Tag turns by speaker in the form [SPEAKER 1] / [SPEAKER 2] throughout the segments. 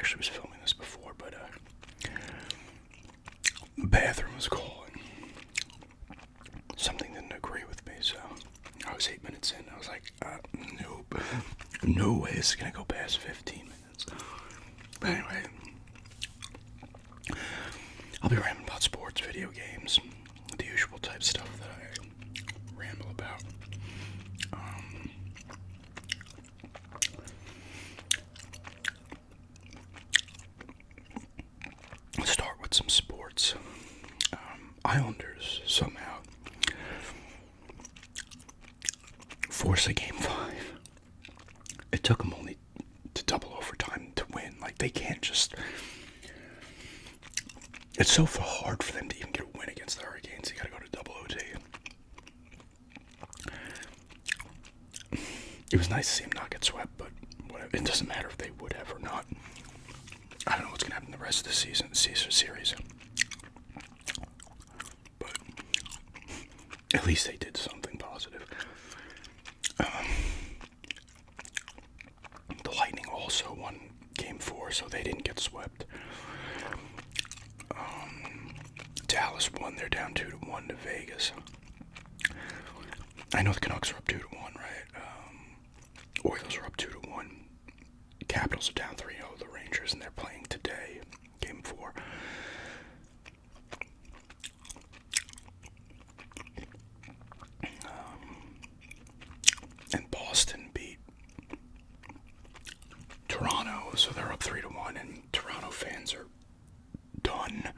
[SPEAKER 1] actually was filming this before, but the bathroom was calling. Something didn't agree with me, so I was 8 minutes in. I was like, nope. No way it's going to go past 15 minutes. But anyway, I'll be rambling about sports, video games, the usual type stuff that I ramble about. Let's start with some sports. Islanders somehow force a game 5. It took them only to double overtime to win. Like, they can't just... It's so hard for them to even get a win against the Hurricanes. You gotta go to double OT. It was nice to see them not get swept, but whatever. It doesn't matter if they would have or not. I don't know what's gonna happen the rest of the series. But at least they did something positive. The Lightning also won Game 4, so they didn't get swept. Dallas won. They're down 2-1 to Vegas. I know the Canucks are up 2-1, right? Oilers are up 2-1. Capitals are down 3-0. The Rangers, and they're playing today, Game 4. And Boston beat Toronto, so they're up 3-1, and Toronto fans are done.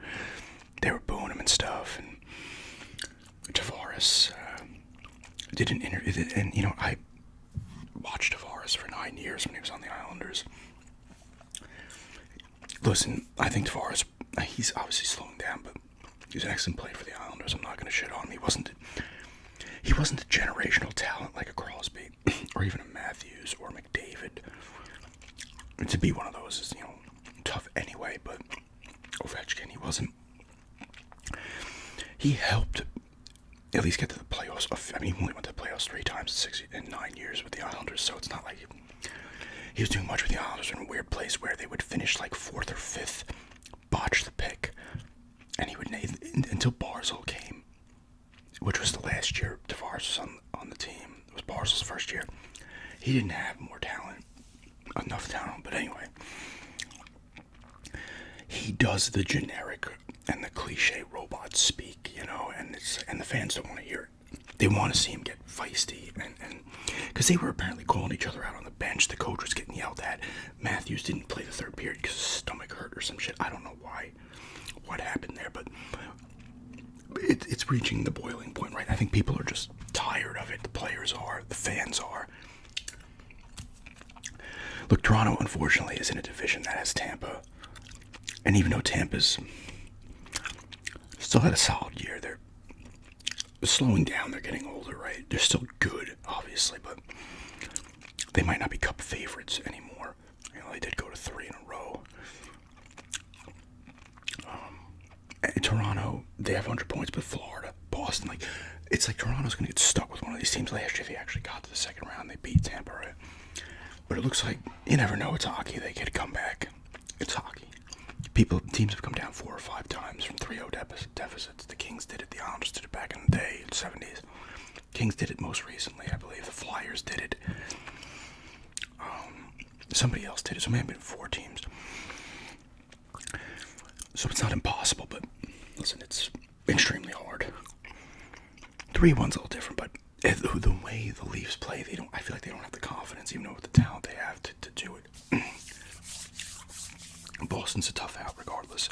[SPEAKER 1] They were booing him and stuff, and Tavares did an interview, and you know, I watched Tavares for 9 years when he was on the Islanders. Listen, I think Tavares, he's obviously slowing down, but he's an excellent player for the Islanders. I'm not going to shit on him. He wasn't a generational talent like a Crosby, or even a Matthews, or McDavid. To be one of those is, you know, tough anyway, but Ovechkin, he wasn't. He helped at least get to the playoffs. I mean, he only went to the playoffs 3 times in 9 years with the Islanders, so it's not like he was doing much with the Islanders in a weird place where they would finish like 4th or 5th, botch the pick, and he would, until Barzal came, which was the last year Tavares was on the team. It was Barzal's first year. He didn't have enough talent, but anyway. He does the generic and the cliche robot speak, you know, and the fans don't want to hear it. They want to see him get feisty, and because they were apparently calling each other out on the bench. The coach was getting yelled at. Matthews didn't play the third period because his stomach hurt or some shit. I don't know what happened there, but it's reaching the boiling point, right? I think people are just tired of it. The players are, the fans are. Look, Toronto, unfortunately, is in a division that has Tampa. And even though Tampa's still had a solid year, they're slowing down. They're getting older, right? They're still good, obviously, but they might not be cup favorites anymore. You know, they did go to 3 in a row. Toronto, they have 100 points, but Florida, Boston, it's like Toronto's going to get stuck with one of these teams. Last year, they actually got to the second round. They beat Tampa, right? But it looks like, you never know, it's hockey. They get a comeback. It's hockey. Teams have come down 4 or 5 times from 3-0 deficits. The Kings did it. The Islanders did it back in the day, in the 70s. Kings did it most recently, I believe. The Flyers did it. Somebody else did it. So it may have been 4 teams. So it's not impossible, but listen, it's extremely hard. 3-1's a little different, but the way the Leafs play, I feel like they don't have the confidence, even though with the talent they have to do it. Boston's a tough out regardless.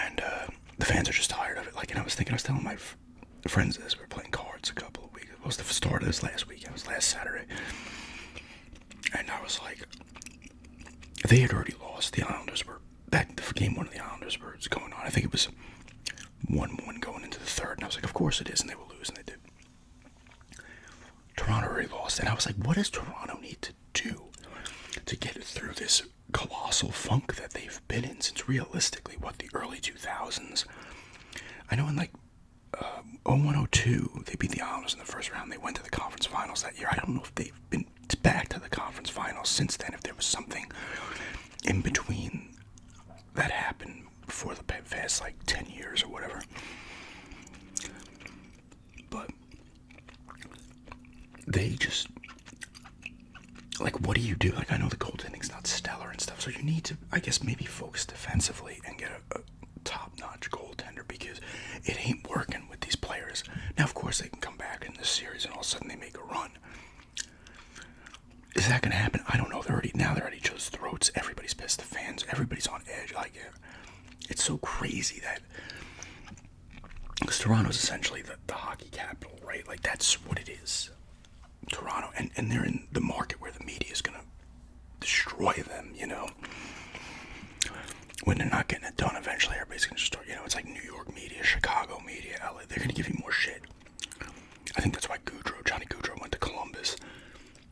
[SPEAKER 1] And the fans are just tired of it. I was telling my friends this, we were playing cards a couple of weeks. It was the start of this last weekend. It was last Saturday. And I was like, they had already lost. The Islanders were, the game 1 of the Islanders was going on. I think it was 1-1 going into the third. And I was like, of course it is, and they will lose, and they did. Toronto already lost. And I was like, what does Toronto need to do to get through this colossal funk that they've been in since realistically, the early 2000s? I know in 01-02, they beat the Islanders in the first round. They went to the conference finals that year. I don't know if they've been back to the conference finals since then. If there was something in between that happened before the past like 10 years or whatever. But they just, like, what do you do? Like, I know the goaltending's not stellar and stuff, so you need to, I guess, maybe focus defensively and get a top-notch goaltender, because it ain't working with these players. Now, of course, they can come back in this series and all of a sudden they make a run. Is that going to happen? I don't know. They're at each other's throats. Everybody's pissed. The fans, everybody's on edge. Like, it's so crazy that, because Toronto's essentially the hockey capital, right? Like, that's what it is. Toronto, and they're in the market where the media is going to destroy them, you know? When they're not getting it done, eventually everybody's going to start, you know, it's like New York media, Chicago media, LA, they're going to give you more shit. I think that's why Johnny Gaudreau went to Columbus.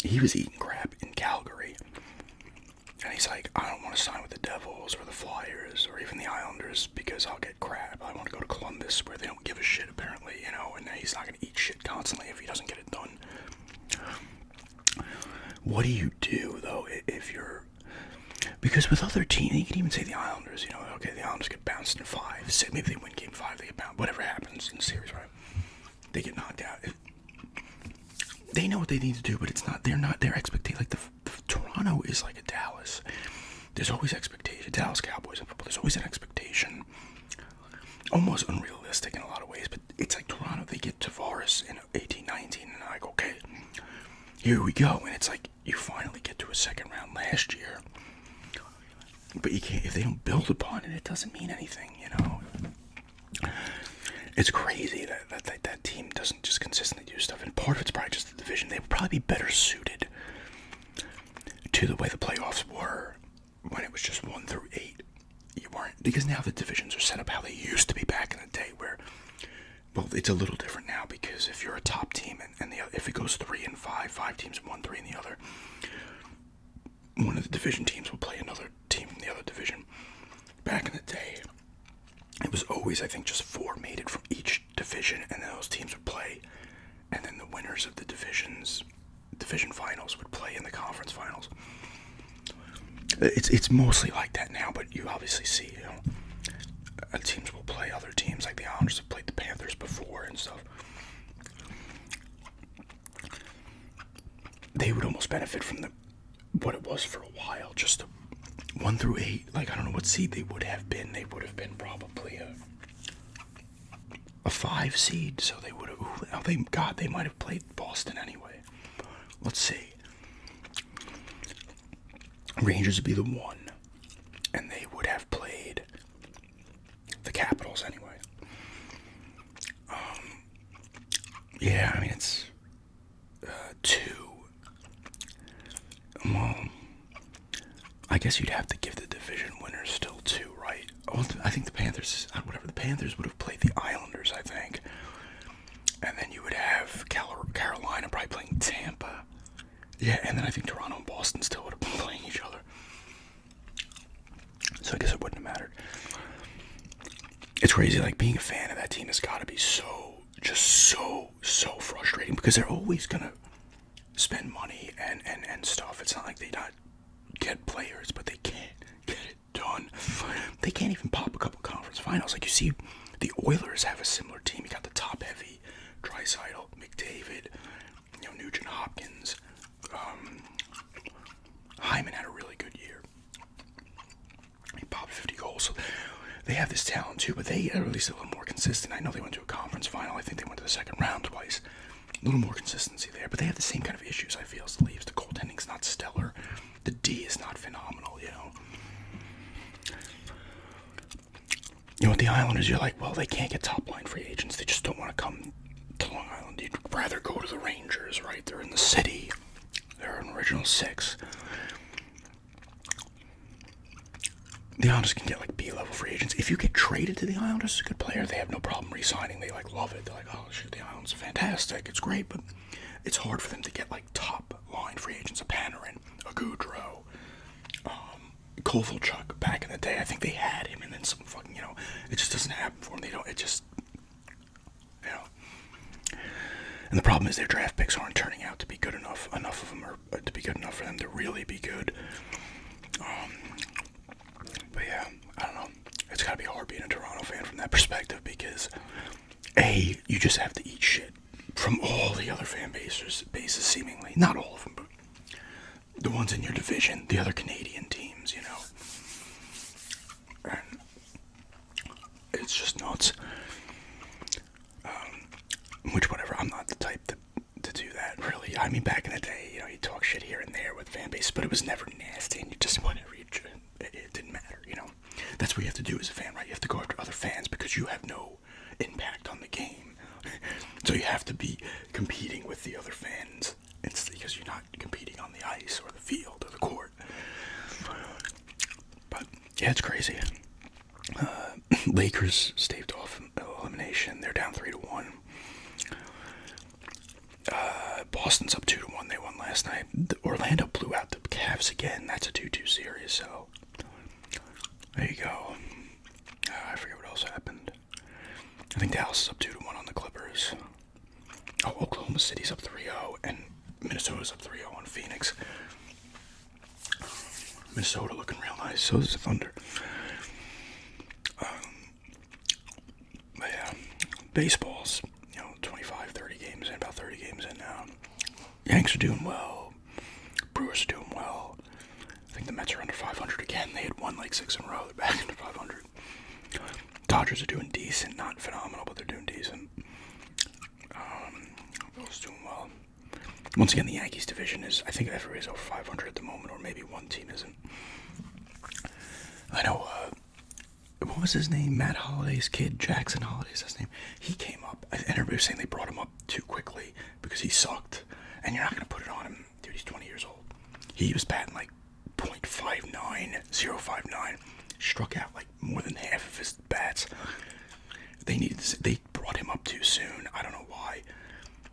[SPEAKER 1] He was eating crap in Calgary. And he's like, I don't want to sign with the Devils or the Flyers or even the Islanders because I'll get crap. I want to go to Columbus where they don't give a shit, apparently, you know, and he's not going to eat shit constantly if he doesn't get it done. What do you do, though, if you're... Because with other teams, you can even say the Islanders, you know, okay, the Islanders get bounced in 5. Say maybe they win game 5, they get bounced. Whatever happens in the series, right? They get knocked out. They know what they need to do, but it's not, they're not their expectation. Like, the Toronto is like a Dallas. There's always expectation. Dallas Cowboys and football, there's always an expectation. Almost unrealistic in a lot of ways, but it's like Toronto, they get Tavares in 18-19, and they're like, okay, here we go. And it's like, you finally get to a second round last year. But you can't, if they don't build upon it, it doesn't mean anything, you know? It's crazy that team doesn't just consistently do stuff, and part of it's probably just the division. They would probably be better suited to the way the playoffs were when it was just 1 through 8. You weren't, because now the divisions are set up how they used to be back in the day, where, well, it's a little different now, because if you're a top team and if it goes 3 and 5, 5 teams in one, 3 in the other, one of the division teams will play another team from the other division. Back in the day, it was always, I think, just 4 made it from each division, and then those teams would play, and then the winners of the division finals would play in the conference finals. It's mostly like that now, but you obviously see, you know, teams will play other teams, like the Islanders have played the Panthers before and stuff. They would almost benefit from what it was for a while, just 1 through 8. Like, I don't know what seed they would have been. They would have been probably a 5 seed, so they would have. They might have played Boston anyway. Let's see. Rangers would be the 1, and they would have played the Capitals anyway. Yeah, I mean, it's 2. Well, I guess you'd have to give the division winners still 2, right? Well, I think the Panthers would have played the Islanders, I think. And then you would have Carolina probably playing Tampa. Yeah, and then I think Toronto and Boston still would have been playing each other. So I guess it wouldn't have mattered. It's crazy, like, being a fan of that team has got to be so frustrating, because they're always going to spend money and stuff. It's not like they not get players, but they can't get it done. They can't even pop a couple conference finals. Like, you see, the Oilers have a similar team. You got the top-heavy, Draisaitl, McDavid, you know, Nugent Hopkins. Hyman had a really good year. He popped 50 goals. So they have this talent too, but they are at least a little more consistent. I know they went to a conference final. I think they went to the second round twice. A little more consistency there, but they have the same kind of issues, I feel, as the Leafs. The goaltending's not stellar. The D is not phenomenal, you know. You know, with the Islanders, you're like, well, they can't get top-line free agents. They just don't want to come to Long Island. You'd rather go to the Rangers, right? They're in the city. They're an original 6. The Islanders can get, like, B-level free agents. If you get traded to the Islanders as a good player, they have no problem re-signing. They, like, love it. They're like, oh, shit, the Islanders are fantastic. It's great, but it's hard for them to get, like, top-line free agents. A Panarin, a Gaudreau, Kovalchuk back in the day. I think they had him, and then some fucking, you know, it just doesn't happen for them. They don't, it just, you know. And the problem is their draft picks aren't turning out to be good enough. Enough of them are to be good enough for them to really be good. But yeah, I don't know. It's gotta be hard being a Toronto fan from that perspective because A, you just have to eat shit from all the other fan bases seemingly. Not all of them, but the ones in your division, the other Canadian teams, you know. And it's just nuts. Which, whatever, I'm not the type to do that, really. I mean, back in the day, you know, you talk shit here and there with fan bases, but it was never nasty, and you just, whatever, it didn't matter, you know. That's what you have to do as a fan, right? You have to go after other fans because you have no impact on the game. So you have to be competing with the other fans. It's because you're not competing on the ice or the field or the court. But, yeah, it's crazy. Lakers staved off elimination. They're down 3-1. Boston's up 2-1. They won last night. Orlando blew out the Cavs again. That's a 2-2 series, so there you go. I forget what else happened. I think Dallas is up 2-1 on the Clippers. Oh, Oklahoma City's up 3-0, and Minnesota's up 3-0 on Phoenix. Minnesota looking real nice. So is the Thunder. But yeah, baseball's, 25, 30 games in, about 30 games in now. Yanks are doing well. Brewers are doing well. I think the Mets are under 500 again. They had won like 6 in a row. They're back under 500. Dodgers are doing decent. Not phenomenal, but they're doing decent. Those doing well. Once again, the Yankees division is, I think everybody's over 500 at the moment, or maybe one team isn't. I know, what was his name? Matt Holliday's kid, Jackson Holliday's his name. He came up, and everybody was saying they brought him up too quickly because he sucked. And you're not going to put it on him. Dude, he's 20 years old. He was batting like .59, 0.59. Struck out like more than half of his bats. They brought him up too soon. I don't know why.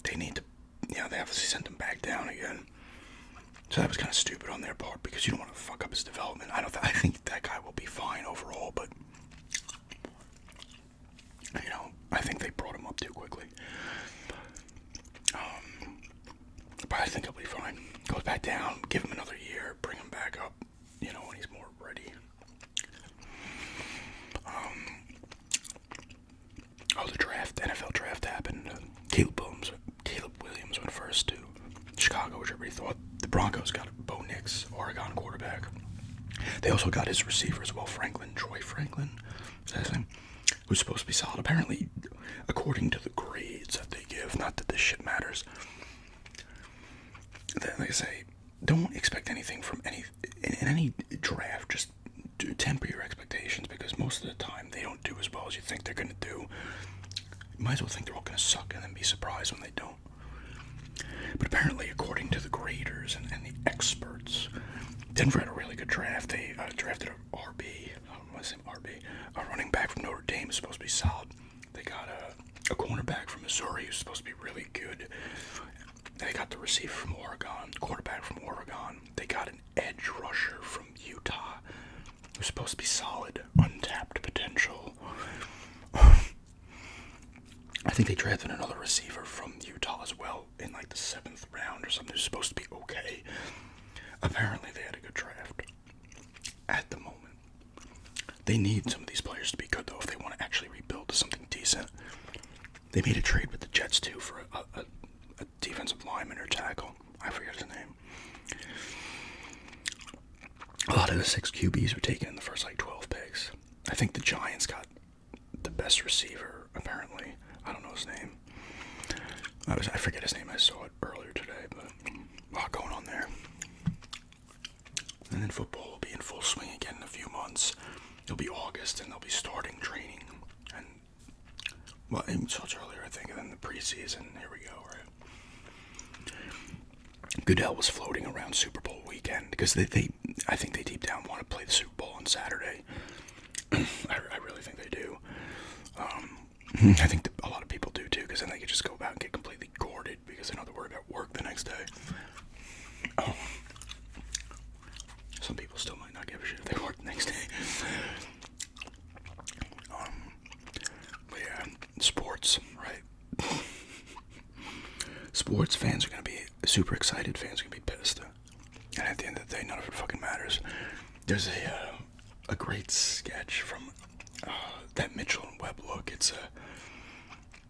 [SPEAKER 1] They need to, they obviously sent him back down again. So that was kind of stupid on their part because you don't want to fuck up his development. I think that guy will be fine overall, but I think they brought him up too quickly. But I think he'll be fine. Goes back down, give him another year, bring him back up, when he's more ready. The draft, NFL draft happened. Caleb Williams went first to Chicago, which everybody thought. The Broncos got Bo Nix, Oregon quarterback. They also got his receiver as well, Troy Franklin, is that his name? Who's supposed to be solid. Apparently, according to the grades that they give, not that this shit matters. Like I say, don't expect anything from in any draft. Just temper your expectations because most of the time they don't do as well as you think they're going to do. You might as well think they're all going to suck and then be surprised when they don't. But apparently, according to the graders and the experts, Denver had a really good draft. They drafted a running back from Notre Dame who's supposed to be solid. They got a cornerback from Missouri who's supposed to be really good. They got the receiver from Oregon, quarterback from Oregon. They got an edge rusher from Utah who's supposed to be solid, untapped potential. I think they drafted another receiver from Utah as well in like the 7th round or something who's supposed to be okay. Apparently they had a good draft at the moment. They need some of these players to be good though if they want to actually rebuild to something decent. They made a trade with the Jets too for a defensive lineman or tackle. I forget his name. A lot of the 6 QBs were taken in the first 12 picks. I think the Giants got the best receiver apparently. I don't know his name. I forget his name. I saw it earlier today, but a lot going on there. And then football will be in full swing again in a few months. It'll be August, and they'll be starting training. And, well, it starts earlier, I think, and then the preseason. Here we go, right? Goodell was floating around Super Bowl weekend because I think they deep down want to play the Super Bowl on Saturday. I really think they do. I think a lot of people do too, because then they can just go out and get completely gourded because they don't have to worry about work the next day. Some people still might not give a shit if they work the next day. But yeah, sports, right? Sports fans are going to be super excited. Fans are going to be pissed. And at the end of the day, none of it fucking matters. There's a great sketch from that Mitchell and Webb look. It's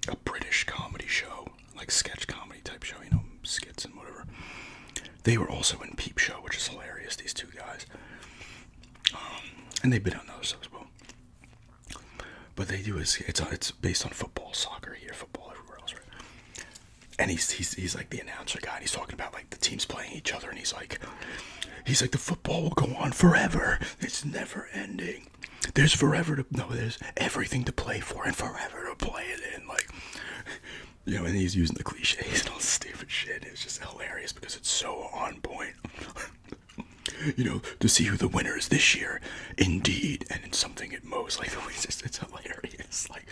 [SPEAKER 1] a British comedy show, like sketch comedy type show, you know, skits and whatever. They were also in Peep Show, which is hilarious, these two guys. And they've been on other stuff as well. But they do it's based on football, soccer here, football everywhere else, right? And he's like the announcer guy, and he's talking about like the teams playing each other, and he's like the football will go on forever. It's never ending. There's everything to play for and forever to play it in, like, you know, and he's using the cliches and all stupid shit. It's just hilarious because it's so on point. You know, to see who the winner is this year, indeed, and it's something at most, like, it's hilarious, like,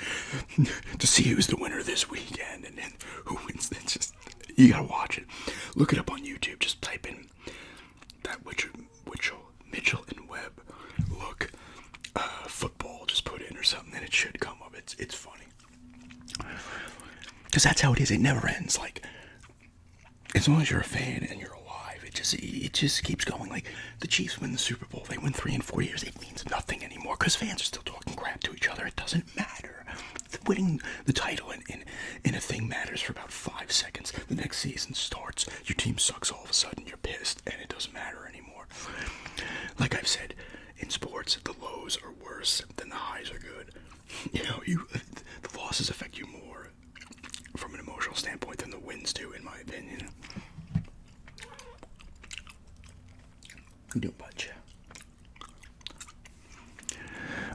[SPEAKER 1] to see who's the winner this weekend, and then who wins, it's just, you gotta watch it, look it up on YouTube, just type in that Mitchell and Webb look, football, just put in or something, and it should come up. It's funny, because that's how it is, it never ends, like, as long as you're a fan and you're alive, it just keeps going. Like, the Chiefs win the Super Bowl, they win 3 in 4 years, it means nothing anymore, because fans are still talking crap to each other. It doesn't matter. Winning the title in a thing matters for about 5 seconds. The next season starts, your team sucks, all of a sudden you're pissed, and it doesn't matter anymore. Like I've said, in sports, the lows are worse than the highs are good. You know, the losses affect you more from an emotional standpoint than the wins do, in my opinion. Do a bunch.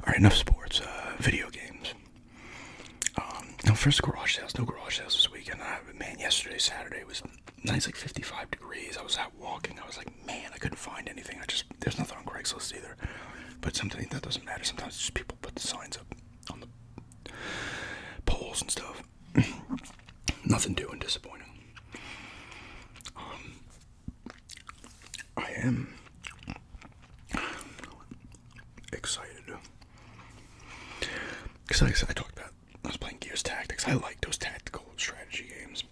[SPEAKER 1] Alright, enough sports. Video games. Now, first, garage sales. No garage sales this weekend. Man, yesterday, Saturday, was nice, like 55 degrees. I was out walking. I was like, man, I couldn't find anything. There's nothing on Craigslist either. But something that doesn't matter. Sometimes just people put the signs up on the poles and stuff. Nothing doing, disappointing. I am excited. Because like I talked about, I was playing Gears Tactics. I like those tactical strategy games.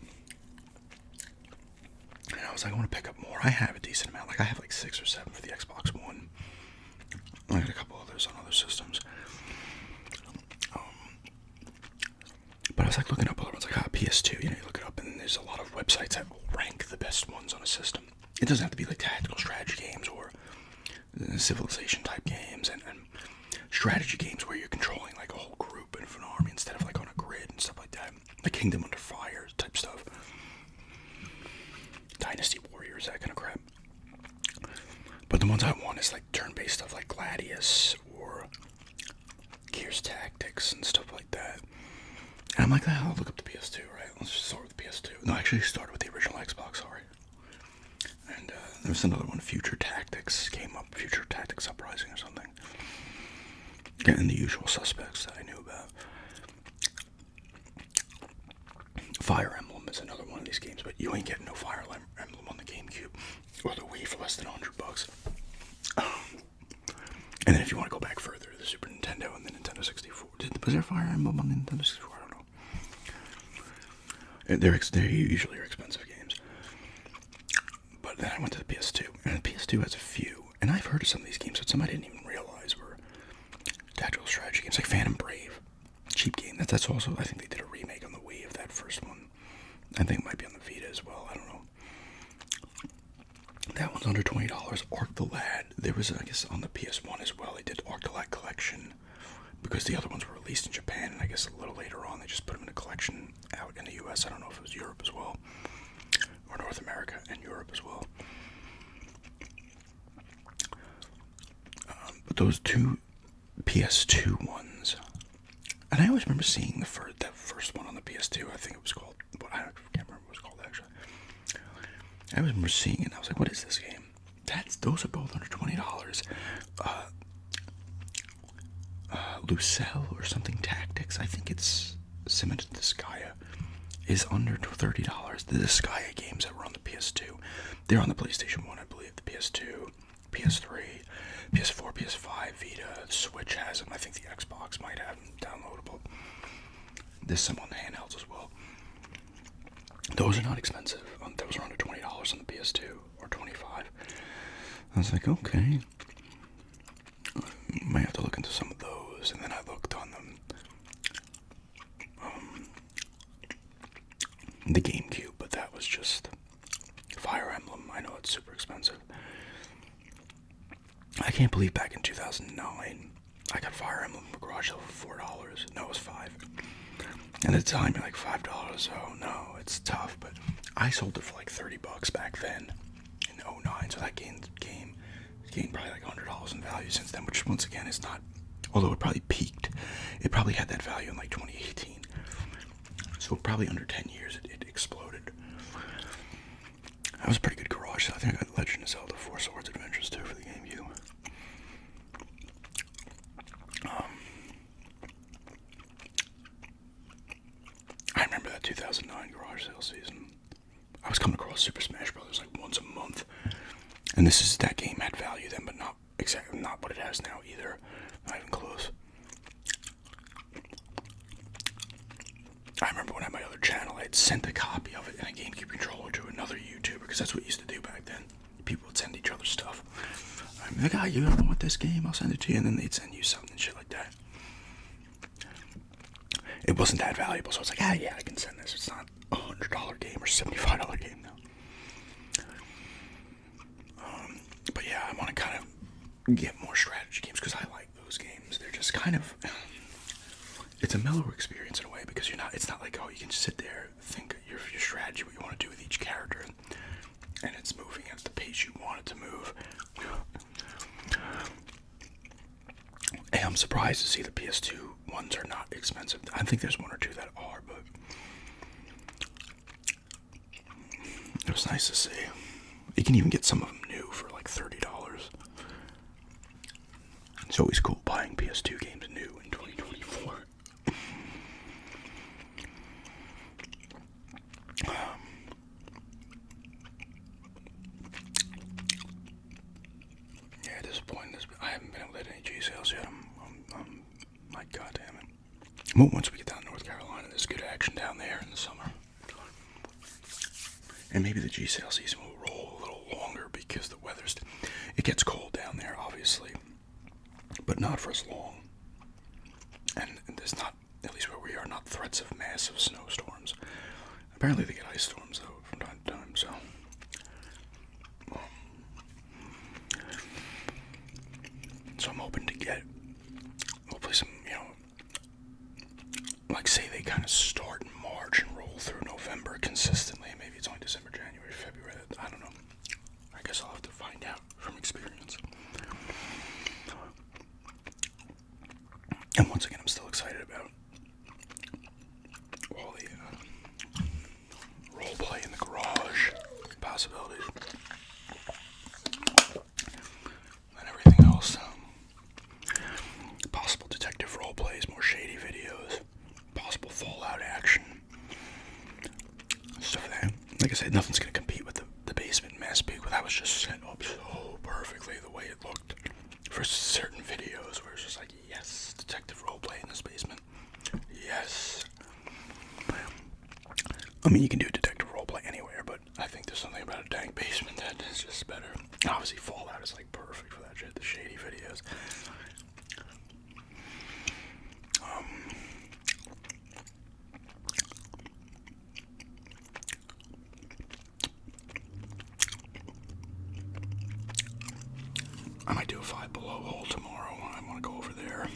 [SPEAKER 1] And I was like, I want to pick up more. I have a decent amount. Like, I have like 6 or 7 for the Xbox One. I got a couple others on other systems. But I was like looking up other ones, like PS2. You know, you look it up, and there's a lot of websites that will rank the best ones on a system. It doesn't have to be like tactical strategy games or civilization type games and strategy games where you're controlling like a whole group of an army instead of like on a grid and stuff like that. Like Kingdom Under Fire type stuff. Dynasty Warriors, that kind of crap. But the ones I want is like turn-based stuff like Gladius or Gears Tactics and stuff like that. And I'm like, I'll look up the PS2, right? Let's just start with the PS2. No, actually started with the original Xbox, sorry. And there was another one, Future Tactics, came up, Future Tactics Uprising or something. And the usual suspects that I knew about. Fire Emblem is another one of these games, but you ain't getting no Fire Emblem on the GameCube or the Wii for less than $100. And then if you want to go back further, the Super Nintendo and the Nintendo 64. Was there Fire Emblem on the Nintendo 64? I don't know. And they're usually expensive games. But then I went to the PS2, and the PS2 has a few. And I've heard of some of these games that some I didn't even realize were tactical strategy games, like Phantom Brave. Cheap game. That's also, I think they did a remake on the Wii of that first one. I think it might be on the Vita as well. I don't know. That one's under $20. Arc the Lad. There was, I guess, on the PS1 as well. They did Arc the Lad Collection because the other ones were released in Japan, and I guess a little later on they just put them in a collection out in the US. I don't know if it was Europe as well, or North America and Europe as well. But those two PS2 ones, and I always remember seeing that first one on the PS2. I think it was called, I can't remember what it was called actually. I always remember seeing it, and I was like, what is this game? Those are both under $20. Lucelle or something Tactics, I think it's Cemented Disgaea, is under $30. The Disgaea games that were on the PS2, they're on the PlayStation 1, I believe, the PS2, PS3, PS4, PS5, Vita, the Switch has them. I think the Xbox might have them downloadable. There's some on the handhelds as well. Those are not expensive. Those are under $20 on the PS2, or $25. I was like, okay, might have to look into some of those. And then I looked on the GameCube, but that was just Fire Emblem. I know it's super expensive. I can't believe back in 2009, I got Fire Emblem for garage sale for $4. No, it was $5. And at the time, you're like $5. Oh no, it's tough. But I sold it for like $30 back then in '09. So that gained probably like $100 in value since then, which once again is not. Although it probably peaked, it probably had that value in like 2018. So probably under 10 years, it exploded. That was a pretty good garage sale. I think I got Legend of Zelda 4 Swords Adventures too for the GameCube. I remember that 2009 garage sale season. I was coming across Super Smash Bros. Like once a month, and that game had value then, but not exactly not what it has now either. Not even close. I remember when I had my other channel, I had sent a copy of it and a GameCube controller to another YouTuber, because that's what we used to do back then. People would send each other stuff. I'm like, you ever want this game? I'll send it to you, and then they'd send you something and shit like that. It wasn't that valuable, so I was like, yeah, I can send this. It's not a $100 game or $75 game now. But yeah, I want to kind of get more strategy games, because I like those games. They're just kind of, it's a mellower experience in a way, because it's not like, oh, you can just sit there, think your strategy, what you want to do with each character, and it's moving at the pace you want it to move. And I'm surprised to see the PS2 ones are not expensive. I think there's one or two that are, but it was nice to see. You can even get some of them new for like $30. It's always cool buying PS2 games new in 2024. Yeah, disappointed. I haven't been able to hit any G sales yet. I'm like, God damn it. Well, once we get down to North Carolina, there's good action down there in the summer. And maybe the G sale season will roll a little longer, because the weather's, it gets cold down there, obviously, but not for as long. And there's not, at least where we are, not threats of massive snowstorms. Apparently they get ice storms, though, from time to time, so. So I'm hoping to get, hopefully some, like say they kind of start in March and roll through November consistently. Maybe it's only December, January, February. I don't know. I guess I'll have to find out from experience. And once again, I'm still excited about all the role play in the garage possibilities and everything else. Possible detective role plays, more shady videos, possible Fallout action, stuff like that. Like I said, nothing's going to compete with the basement mess peak, but that was just set up so perfectly the way it looked for certain videos where it's just like, yes, detective roleplay in this basement. Yes. I mean, you can do detective roleplay anywhere, but I think there's something about a dank basement that is just better. Obviously, Fallout is like perfect for that shit, the shady videos. I might do a Five Below haul tomorrow. I want to go over there,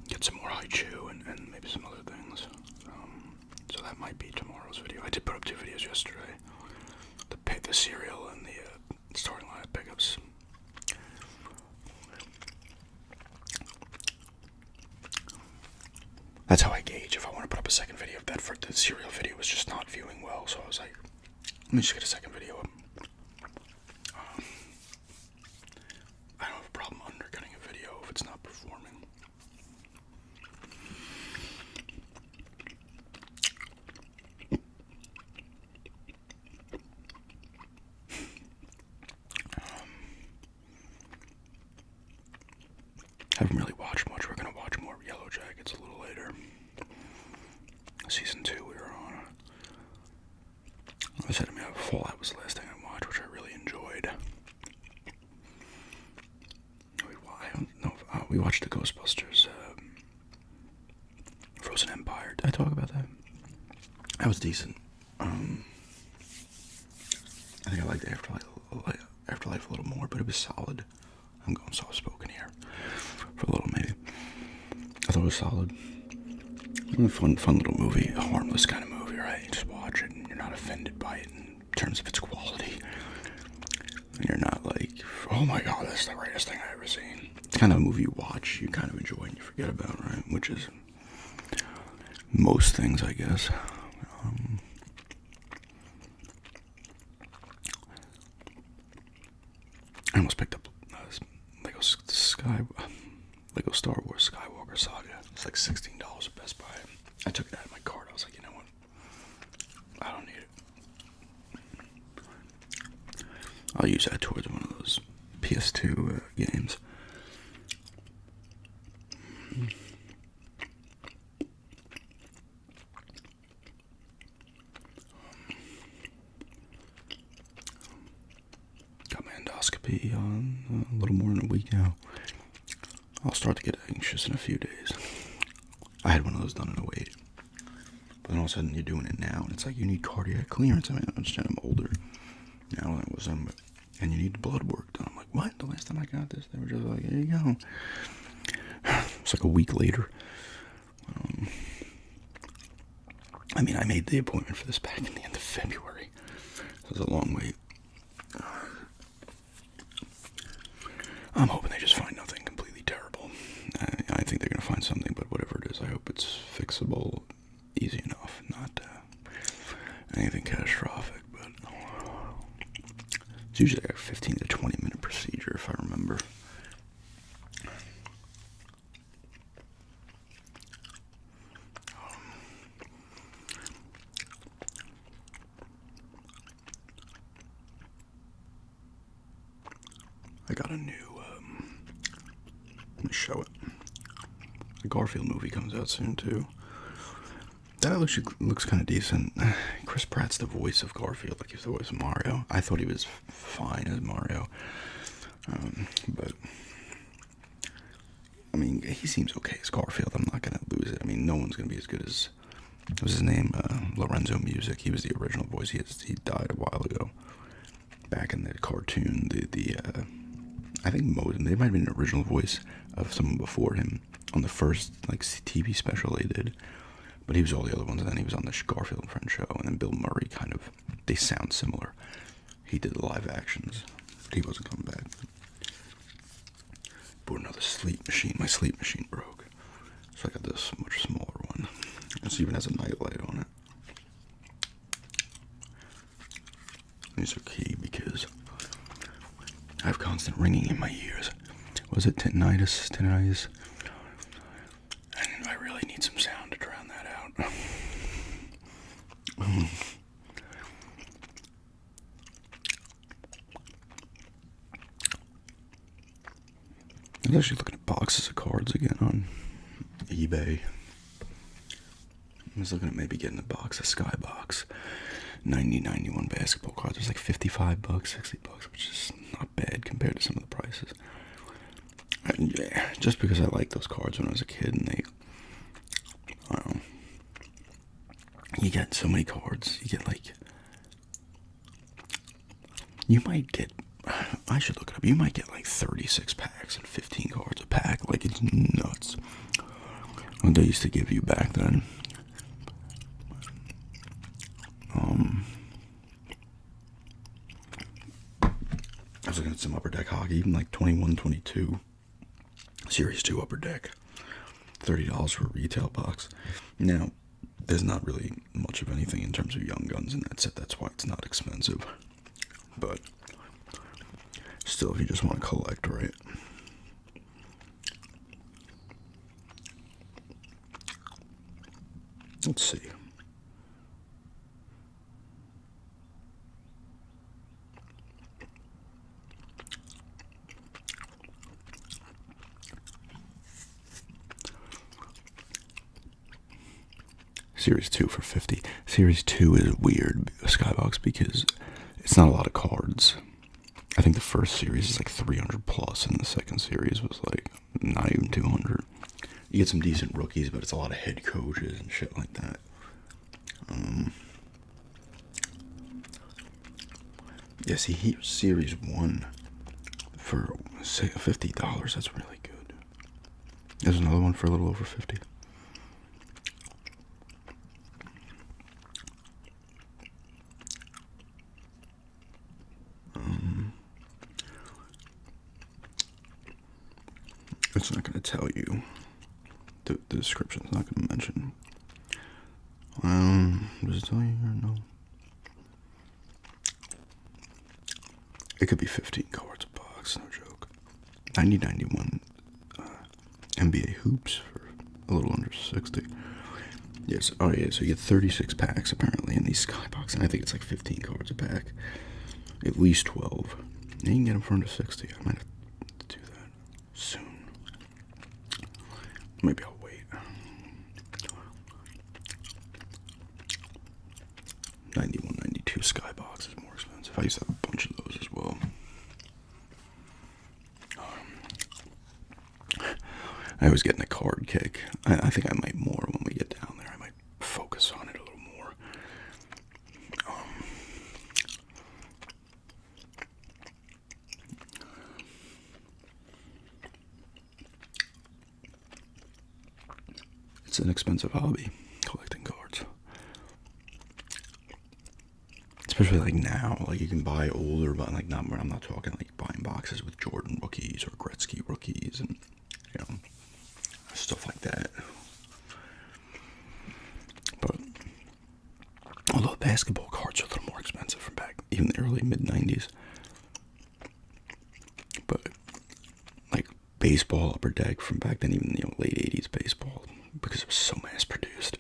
[SPEAKER 1] get some more Haichu and maybe some other things. So that might be tomorrow's video. I did put up 2 videos yesterday. The cereal and the starting line of pickups. That's how I gauge if I want to put up a second video. The cereal video was just not viewing well, so I was like, let me just get a second video up. I don't have a problem undercutting a video if it's not performing. Haven't really watched much. We're going to watch more Yellow Jackets a little later. Season 2 we were on. I said, Fallout was the last thing I watched, which I really enjoyed. watched the Ghostbusters Frozen Empire. Did I talk about that? That was decent. I think I liked Afterlife a little more, but it was solid. I'm going soft spoken here for a little, maybe. I thought it was solid. Fun little movie, a harmless kind of movie, right? You just watch it and you're not offended by it in terms of its quality. And you're not like, oh my god, that's the greatest thing I've ever seen. It's kind of a movie you watch, you kind of enjoy and you forget about, right? Which is most things, I guess. I almost picked up Lego Star Wars Skywalker Saga. It's like $16 at Best Buy. I took it out of my cart. I was like, you know what? I don't need it. I'll use that towards one of those PS2 games. Got my endoscopy on a little more than a week now. I'll start to get anxious in a few days. I had one of those done in 08. But then all of a sudden you're doing it now, and it's like you need cardiac clearance. I mean, I understand I'm older now than I was then, but and you need the blood work done. I'm like, what? The last time I got this, they were just like, here you go. It's like a week later. I mean, I made the appointment for this back in the end of February. So it was a long wait. I'm hoping they just find nothing completely terrible. I think they're going to find something, but whatever it is, I hope it's fixable, easy enough, not anything catastrophic. But it's usually like a 15 to 20 minute procedure, if I remember. I got a new, let me show it. The Garfield movie comes out soon, too. That looks kind of decent. Chris Pratt's the voice of Garfield, like he's the voice of Mario. I thought he was fine as Mario. But, I mean, he seems okay as Garfield. I'm not going to lose it. I mean, no one's going to be as good as, what was his name? Lorenzo Music. He was the original voice. He died a while ago. Back in the cartoon, I think they might have been an original voice of someone before him on the first like TV special they did, but he was all the other ones. And then he was on the Garfield and Friends show, and then Bill Murray they sound similar. He did the live actions, but he wasn't coming back. Bought another sleep machine. My sleep machine broke, so I got this much smaller one. This even has a nightlight on it. These are key because I have constant ringing in my ears. Was it tinnitus? And I really need some sound to drown that out. I was actually looking at boxes of cards again on eBay. I was looking at maybe getting a box of Skybox 90-91 basketball cards. It was like $55, $60, which is not bad compared to some of the prices. And yeah, just because I liked those cards when I was a kid, and I don't know, you get so many cards. You get like, I should look it up. You might get like 36 packs and 15 cards a pack. Like, it's nuts. What they used to give you back then. I was looking at some Upper Deck hockey, even like 21, 22. Series 2 Upper Deck. $30 for a retail box. Now, there's not really much of anything in terms of Young Guns in that set. That's why it's not expensive. But still, if you just want to collect, right? Let's see. Series 2 for $50. Series 2 is weird, Skybox, because it's not a lot of cards. I think the first series is like 300 plus, and the second series was like not even 200. You get some decent rookies, but it's a lot of head coaches and shit like that. Yeah, see, here's series 1 for say $50. That's really good. There's another one for a little over 50. It's not going to tell you. The description's not going to mention. Does it tell you or no? It could be 15 cards a box, no joke. 90-91 NBA hoops for a little under 60. Yes, oh yeah, so you get 36 packs apparently in these skybox, and I think it's like 15 cards a pack. At least 12. And you can get them for under 60. I might have to do that soon. Maybe I'll wait. 91, 92 skybox is more expensive. I used to have a bunch of those as well. I was getting a card kick. I think I might more when we get down there. I might focus on it a little more. It's an expensive hobby, collecting cards. Especially like now, like you can buy older, but like not. I'm not talking like buying boxes with Jordan rookies or Gretzky rookies and stuff like that. But although basketball cards are a little more expensive from back even the early mid-90s, but like baseball upper deck from back then, even late 80s baseball, because it was so mass produced.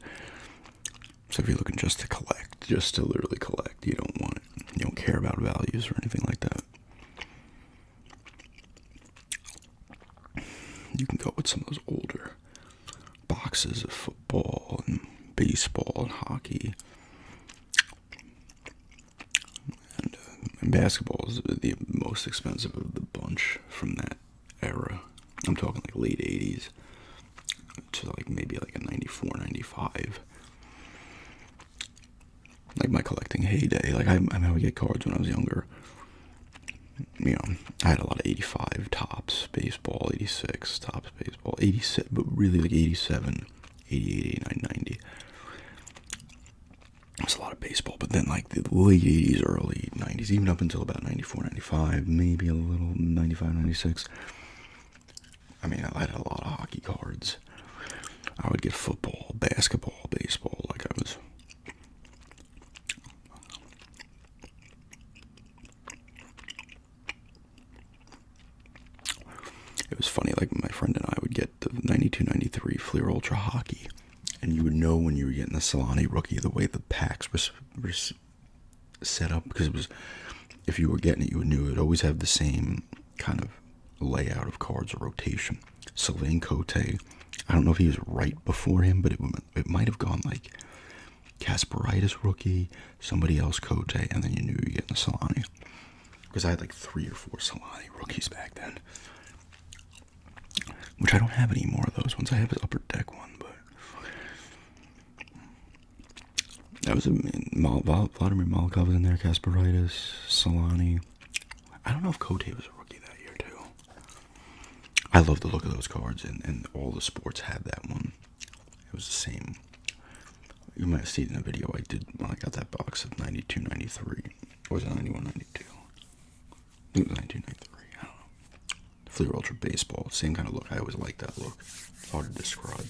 [SPEAKER 1] So if you're looking just to collect, just to literally collect, you don't care about values or anything like that. You can go with some of those older boxes of football and baseball and hockey. And basketball is the most expensive of the bunch from that era. I'm talking like late 80s to like maybe like a 94, 95. Like my collecting heyday. Like I would get cards when I was younger. I had a lot of 85 tops baseball, 86 tops baseball, 86, but really like 87, 88, 89, 90. It's a lot of baseball, but then like the late 80s, early 90s, even up until about 94, 95, maybe a little 95, 96. I had a lot of hockey cards. I would get football, basketball, baseball, like I was... It was funny, like my friend and I would get the 92, 93 Fleer Ultra Hockey, and you would know when you were getting the Solani rookie the way the packs were set up, because it was, if you were getting it, you knew it would always have the same kind of layout of cards or rotation. Sylvain Cote, I don't know if he was right before him, but it might have gone like Kasperitis rookie, somebody else Cote, and then you knew you were getting the Solani. Because I had like 3 or 4 Solani rookies back then. Which I don't have any more of those ones. I have his upper deck one, but that was Vladimir Malkov was in there, Kasperitis, Solani. I don't know if Cote was a rookie that year too. I love the look of those cards, and all the sports had that one. It was the same. You might have seen in the video I did when I got that box of 92, 93. Or was it 91, 92? I think it was 92, 93. Fleer Ultra Baseball, same kind of look. I always liked that look. It's hard to describe.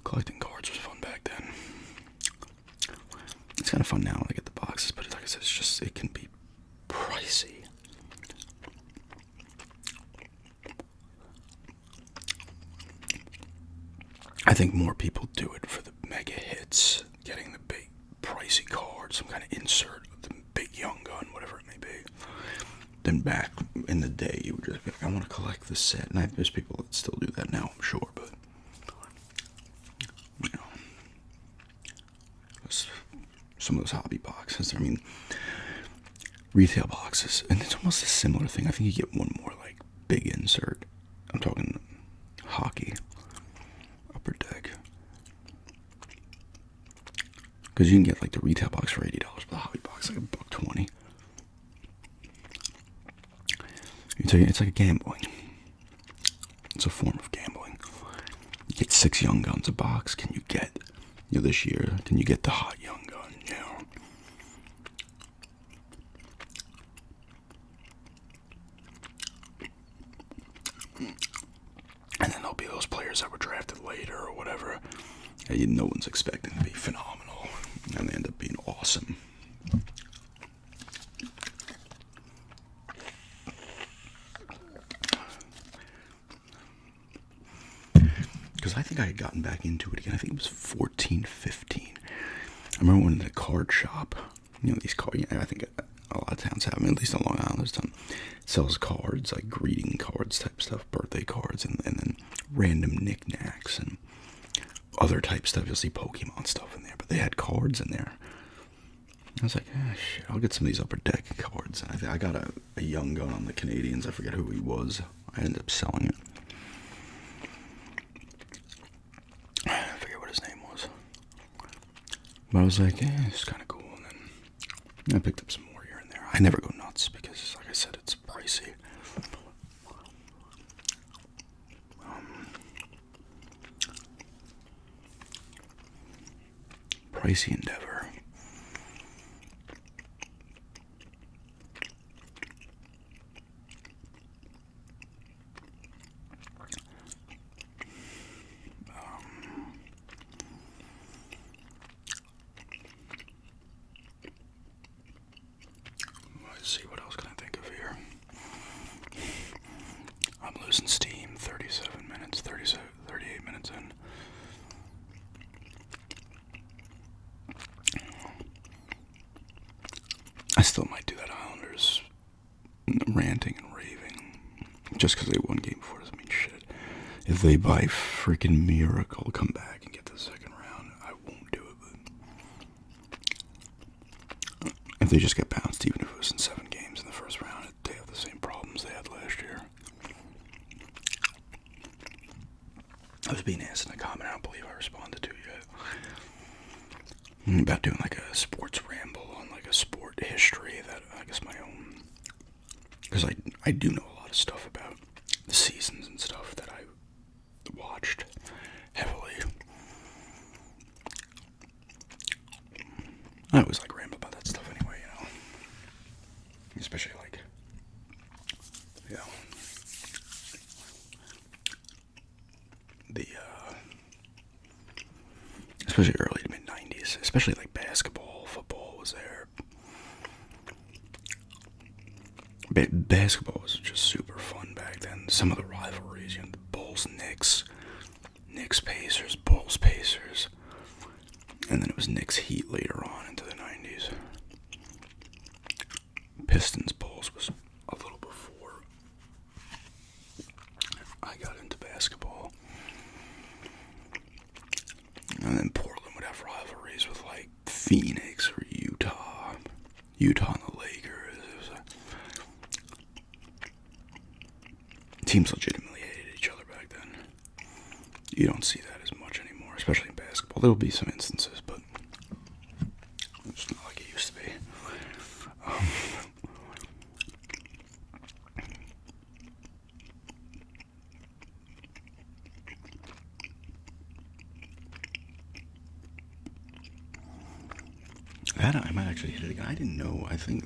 [SPEAKER 1] Collecting cards was fun back then. It's kind of fun now when I get the boxes, but like I said, it can be pricey. I think more people do it for the mega hits, getting the big pricey card, some kind of insert of the big young gun, whatever it may be. Then back in the day, you would just be like, I want to collect this set. And there's people that still do that now, I'm sure, but some of those hobby boxes. I mean, retail boxes, and it's almost a similar thing. I think you get one more like big insert. I'm talking hockey, Upper Deck, because you can get like the retail box for $80, but the hobby box like $1.20. It's like a gambling. It's a form of gambling. You get 6 Young Guns a box. Can you get, this year, can you get the hot Young Gun, And then there'll be those players that were drafted later or whatever that no one's expecting to be phenomenal, and they end up being awesome. Because I think I had gotten back into it again. I think it was 14, 15. I remember when in the card shop, these cards, I think a lot of towns have them, at least on Long Island, there's some sells cards, like greeting cards type stuff, birthday cards, and then random knickknacks and other type stuff. You'll see Pokemon stuff in there, but they had cards in there. I was like, shit, I'll get some of these Upper Deck cards. And I got a Young Gun on the Canadians. I forget who he was. I ended up selling it. I forget what his name was. But I was like, it's kind of cool. And then I picked up some more here and there. I never go nuts because, like I said, it's pricey. Pricey endeavor. Let's see, what else can I think of here? I'm losing steam. 37 minutes, 38 minutes in. I still might do that Islanders ranting and raving. Just because they won game 4 doesn't mean shit. If they by freaking miracle come back and get to the second round, I won't do it. But if they just get bounced, even if it was in 7 games in the first round, they have the same problems they had last year. I was being asked in a comment, I don't believe I responded to yet, about doing like a sports ramble on like a sport history that I guess my own, because I do know a lot of stuff about the seasons and stuff that I watched heavily. I always like ramble about that stuff anyway, especially like, the especially early to mid 90s, especially like basketball, football was there. Basketball was just super fun back then. Some of the rivalries, the Bulls, Knicks, Pacers, Bulls, Pacers, and then it was Knicks, Heat later on into the 90s. Pistons, Bulls was a little before I got into basketball. And then Portland would have rivalries with like Phoenix or Utah and the Lakers. It was teams legitimately hated each other back then. You don't see that as much anymore, especially in basketball. There will be some instances, but it's not like it used to be. That I might actually hit it again. I didn't know. I think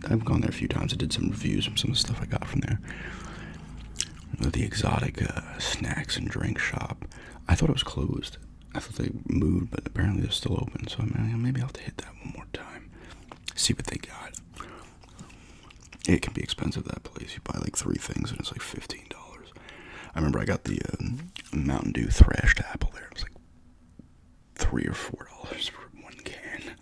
[SPEAKER 1] I've gone there a few times. I did some reviews of some of the stuff I got from there. The exotic snacks and drink shop. I thought it was closed. I thought they moved, but apparently they're still open. So maybe I'll have to hit that one more time. See what they got. It can be expensive, that place. You buy like 3 things and it's like $15. I remember I got the Mountain Dew thrashed apple there. It was like $3 or $4 for one can.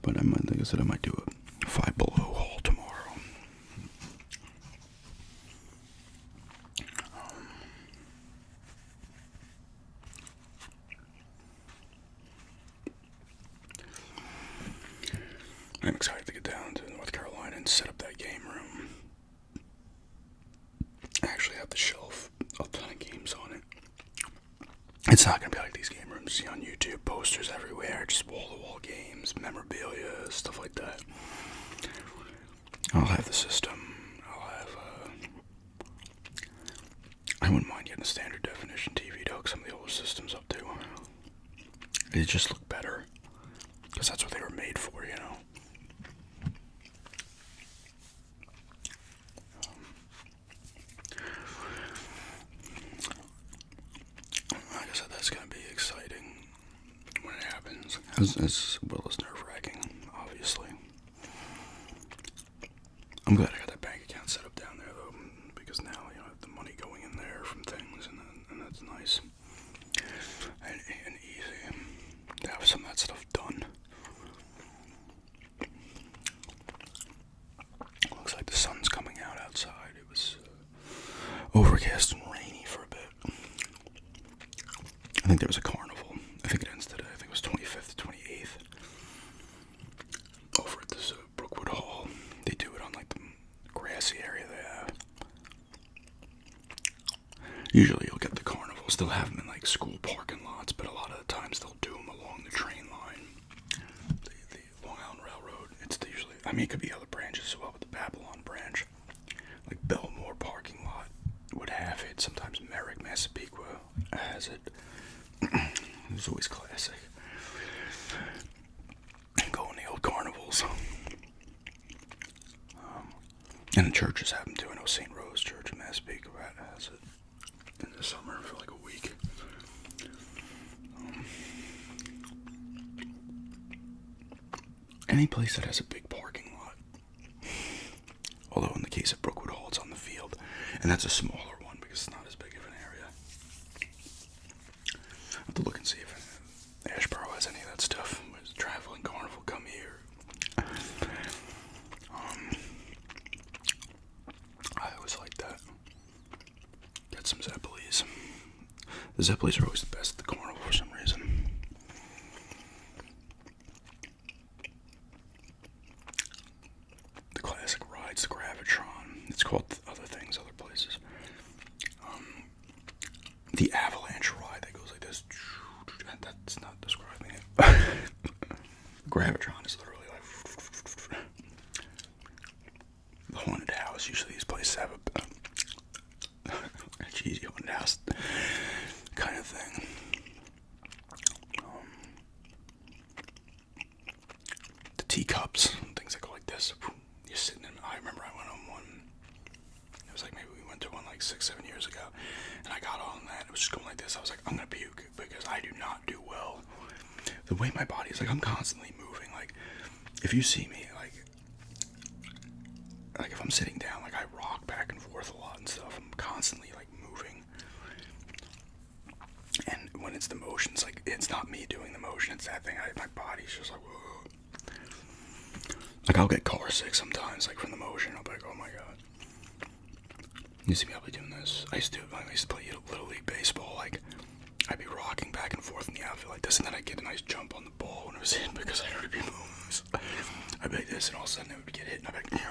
[SPEAKER 1] But like I said, I might do a Five Below haul tomorrow. I'm excited to get down to North Carolina and set up that game room. I actually have the shelf, a ton of games on it. It's not going to be like these game rooms you see on YouTube, posters everywhere, just wall-to-wall games, memorabilia, stuff like that. I'll have the system. I wouldn't mind getting a standard definition TV to hook some of the older systems up to. They just look better, because that's what they were made for, you know. Like I said, that's going to be exciting when it happens, as well as nerve-wracking, obviously. I'm glad I got that bank account set up down there, though, because now, you know, I have the money going in there from things, and that's nice and easy to have some of that stuff done. Looks like the sun's coming out outside. It was overcast and rainy for a bit. I think there was a carnival. I think it ends today. I think it was 25th to 28th. Over at this Brookwood Hall. They do it on like the grassy area they have. Usually you'll get the carnivals. They'll have them in like school parking lots, but a lot of the times they'll do them along the train line. The Long Island Railroad. It's usually, I mean, it could be other branches as well, but the Babylon branch, like Belmore parking lot, would have it. Sometimes Merrick, Massapequa has it. It's always classic. And going the old carnivals. And the churches have them too. I know St. Rose Church in Massapequa has it in the summer for like a week. Any place that has a big parking lot. Although in the case of Brookwood Hall, it's on the field. And that's a smaller one because it's not as big of an area. I'll have to look and see if Ashboro has any of that stuff. Was traveling carnival come here? I always like that. Get some Zeppelis. The Zeppelis are always the best at the carnival for some reason. The classic rides, the Gravitron. It's called other things, other places. The avalanche ride that goes like this. That's not describing it. Gravitron is literally like the haunted house. Usually these places have a cheesy haunted house kind of thing. The teacups, things that go like this. You're sitting in. I remember I went on one. It was like maybe we went to one like 6-7 years ago, and I got on that. It was just going like this. I was like, I'm gonna puke because I do not do well. The way my body is, like, I'm constantly moving. Like, if you see me, like if I'm sitting down, like I rock back and forth a lot and stuff. I'm constantly like moving. And when it's the motions, like it's not me doing the motion. It's that thing. My body's just like, whoa. Like I'll get car sick sometimes, like from the motion. I'll be like, oh my god. You see me, I'll be doing this. I used to play Little League Baseball. Like, I'd be rocking back and forth in the outfield like this, and then I'd get a nice jump on the ball when it was hit because I'd already be moving. So I'd be like this, and all of a sudden it would get hit, and I'd be like,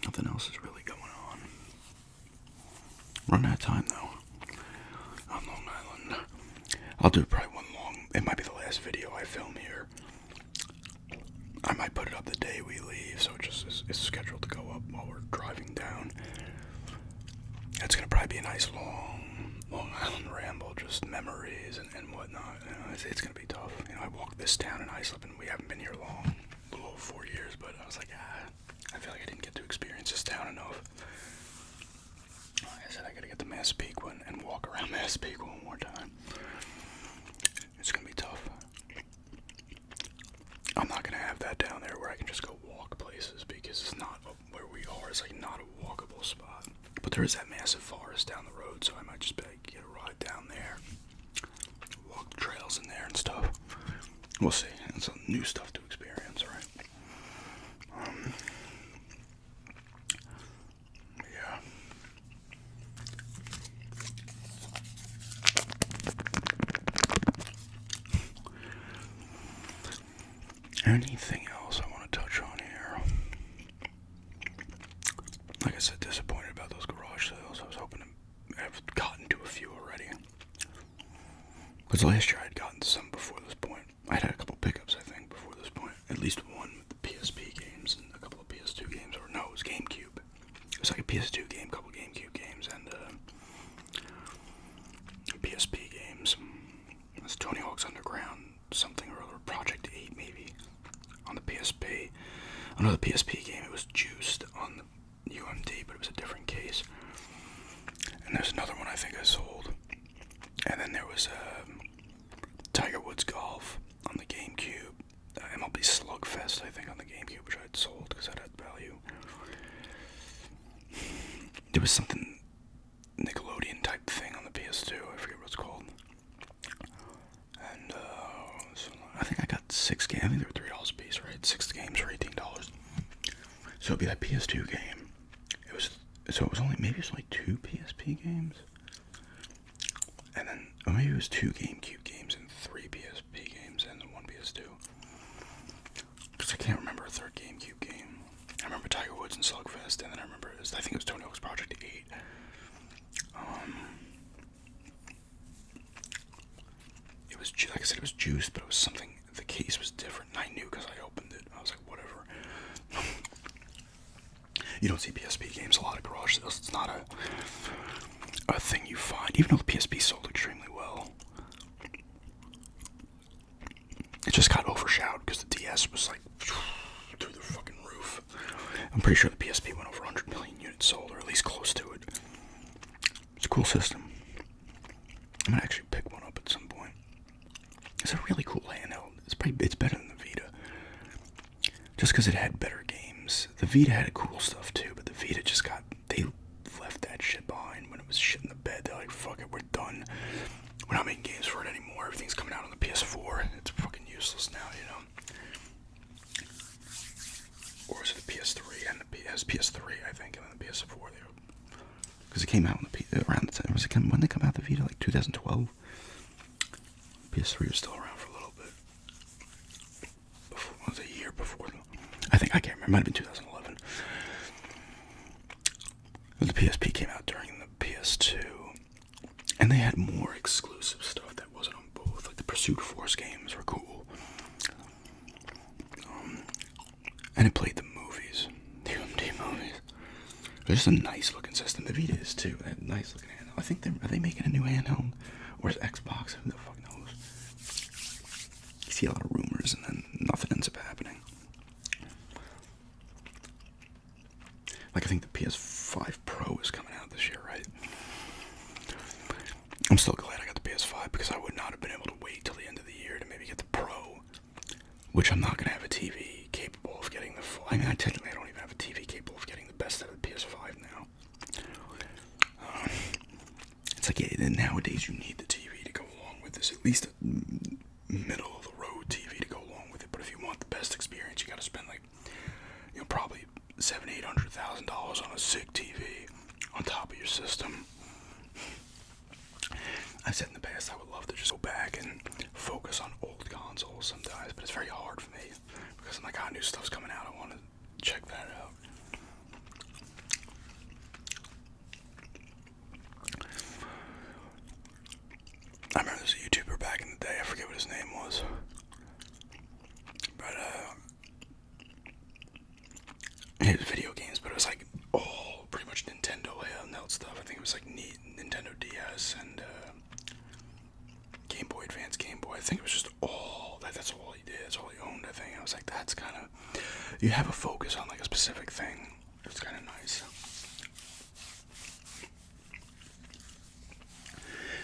[SPEAKER 1] nothing else is really going on. Run out of time, though. On Long Island. I'll do probably one long. It might be the last video I film here. I might put it up the day we leave, so it just is scheduled to go up while we're driving down. It's gonna probably be a nice Long Island ramble, just memories and whatnot. You know, it's gonna be tough. You know, I walked this town in Islip, and we haven't been here long, a little over 4 years. But I was like, I feel like I didn't get to experience this town enough. Like I said, I gotta get to Massapequa and walk around Massapequa one more time. It's gonna be tough. I'm not gonna have that down there where I can just go walk places because it's not hard. It's like not a walkable spot. But there is that massive forest down the road, so I might just be like, get a ride down there. Walk the trails in there and stuff. We'll see. It's some new stuff to experience, right? Yeah. Anything else I want to touch on here? Like I said, disappointed about those garage sales. I was hoping to have gotten to a few already. Because last year I had gotten to some before this point. I had a couple pickups, I think, before this point. At least one with the PSP games and a couple of PS2 games. Or no, it was GameCube. It was like a PS2 game, a couple of GameCube games, and PSP games. It was Tony Hawk's Underground, something or other, Project 8 maybe, on the PSP. Another PSP game, it was Juiced on the UMD, but it was a different case. And there's another one I think I sold. And then there was Tiger Woods Golf on the GameCube. MLB Slugfest, I think, on the GameCube, which I had sold because that had value. There was something Nickelodeon type thing on the PS2. I forget what it's called. And so I think I got 6 games. I think they were $3 a piece, right? 6 games for $18. So it'd be that PS2 game. It was only 2 PSP games. And then, or maybe it was 2 GameCube games and 3 PSP games and 1 PS2. Because I can't remember a third GameCube game. I remember Tiger Woods and Slugfest, and then I think it was Tony Hawk's Project 8. It was, like I said, it was Juiced, but it was something, the case was different, and I knew because I opened it. I was like, whatever. You don't see PSP games a lot of garage sales. It's not a thing you find, even though the PSP sold extremely well. It just got overshadowed because the DS was like through the fucking roof. I'm pretty sure the PSP went over 100 million units sold, or at least close to it. It's a cool system. I'm gonna actually pick one up at some point. It's a really cool handheld. It's better than the Vita. Just because it had better games. The Vita had cool stuff too, but the Vita just they left that shit behind when it was shit in the bed. They're like, fuck it, we're done. We're not making games for it anymore. Everything's coming out on the PS4. It's fucking useless now, you know. Or is it the PS3 and the PS3, I think, and then the PS4. Because it came out around the time. When did it come out, the Vita? Like 2012? PS3 was still around for a little bit. It was a year before, though. I can't remember. It might have been 2011. But the PSP came out during the PS2. And they had more exclusive stuff that wasn't on both. Like the Pursuit Force games were cool. And it played the movies. The UMD movies. It's just a nice looking system. The Vita is too. That nice looking handheld. I think are they making a new handheld? Or is Xbox? Who the fuck knows? You see a lot of rumors and then nothing ends up happening. Like I think the PS5 Pro is coming out this year, right? I'm still glad I got the PS5 because I would not have been able to wait till the end of the year to maybe get the Pro, which I'm not going to have a TV capable of getting the full. I mean, I don't even have a TV capable of getting the best out of the PS5 now. It's like nowadays you need the TV to go along with this, at least a middle of the road TV to go along with it. But if you want the best experience, you got to spend probably $700,000-$800,000 on a sick TV on top of your system. I've said in the past I would love to just go back and focus on old consoles sometimes, but it's very hard for me because I'm like, new stuff's coming out. I want to check that out. I remember there's a YouTuber back in the day. I forget what his name was, but he had video games, but it was like all pretty much Nintendo handheld stuff. I think it was like Nintendo DS and Game Boy Advance, Game Boy. I think it was just all that. That's all he did. That's all he owned. I think. I was like, that's kind of. You have a focus on like a specific thing. It's kind of nice.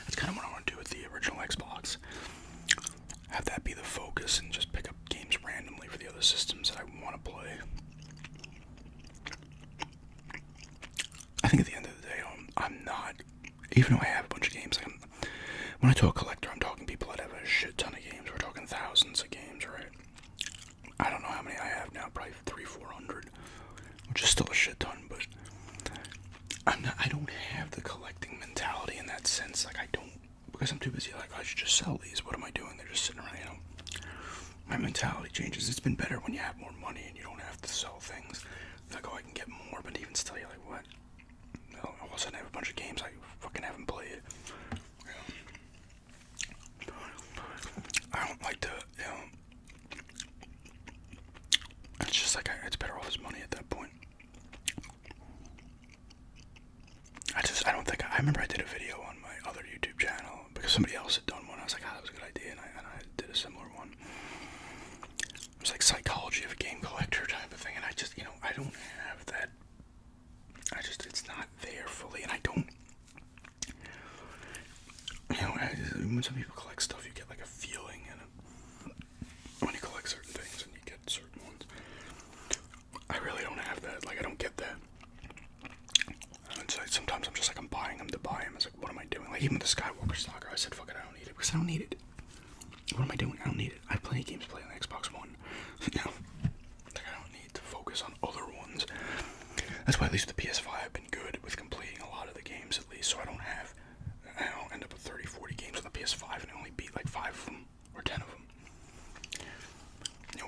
[SPEAKER 1] That's kind of what I want to do with the original Xbox. Have that be the focus and just pick up games randomly for the other systems that I want to play. even though I have a bunch of games, like when I talk collector, I'm talking people that have a shit ton of games. We're talking thousands of games, right? I don't know how many I have now, probably 300-400, which is still a shit ton, but I don't have the collecting mentality in that sense. Like, I don't, because I'm too busy. Like, I should just sell these. What am I doing? They're just sitting around, My mentality changes. It's been better when you have more money and you don't have to sell things. Like, oh, I can get more, but even still, you're like, what? All of a sudden, I have a bunch of games I fucking haven't played. I don't like to, it's just like, it's better off as money at that point. I don't think, I remember I did a video on my other YouTube channel, because somebody else had done one. I was like, that was a good idea, and I did a similar one. It was like psychology of a game collector type of thing, and I just, I don't have that, it's not there fully, and I don't, when some people collect stuff, you get like a feeling, and when you collect certain things, and you get certain ones, I really don't have that. Like, I don't get that. It's like, sometimes I'm just like, I'm buying them to buy them. It's like, what am I doing? Like, even with the Skywalker Saga, I said, fuck it, I don't need it, because I don't need it. What am I doing? I don't need it. I have plenty of games to play on the Xbox One. Like, I don't need to focus on other ones. That's why at least the PS5 I've been good with completing a lot of the games, at least, so I don't end up with 30-40 games on the PS5 and I only beat like 5 of them or 10 of them.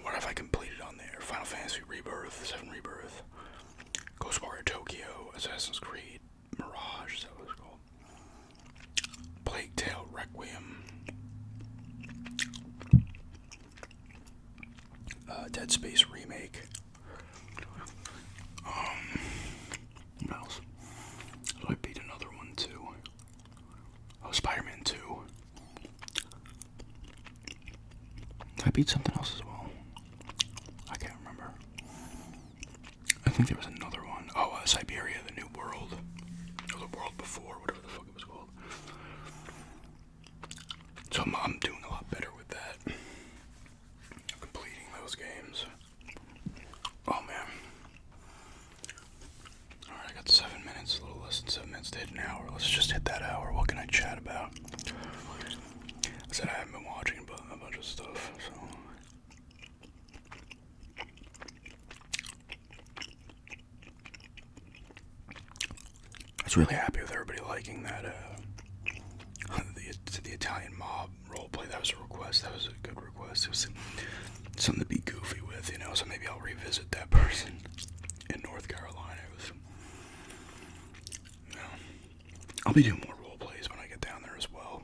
[SPEAKER 1] What have I completed on there? Final Fantasy Rebirth, 7 Rebirth, Ghostwire Tokyo, Assassin's Creed, Mirage, is that what it's called? Plague Tale Requiem, Dead Space Remake. What else? So I beat another one too. Oh, Spider-Man 2. Did I beat something else as well? I can't remember. I think there was another one. Oh, Siberia, the New World. Or the World Before, whatever the fuck it was called. So I'm doing a lot better with that. Completing those games. Oh, man. Alright, I got 7 minutes, a little less than 7 minutes to hit an hour. Let's just hit that hour. What can I chat about? I said I haven't been watching a bunch of stuff, so. I was really happy with everybody liking that, the Italian mob roleplay. That was a request. That was a good request. It was something to be goofy with, so maybe I'll revisit that person in North Carolina. It was, I'll be doing more role plays when I get down there as well.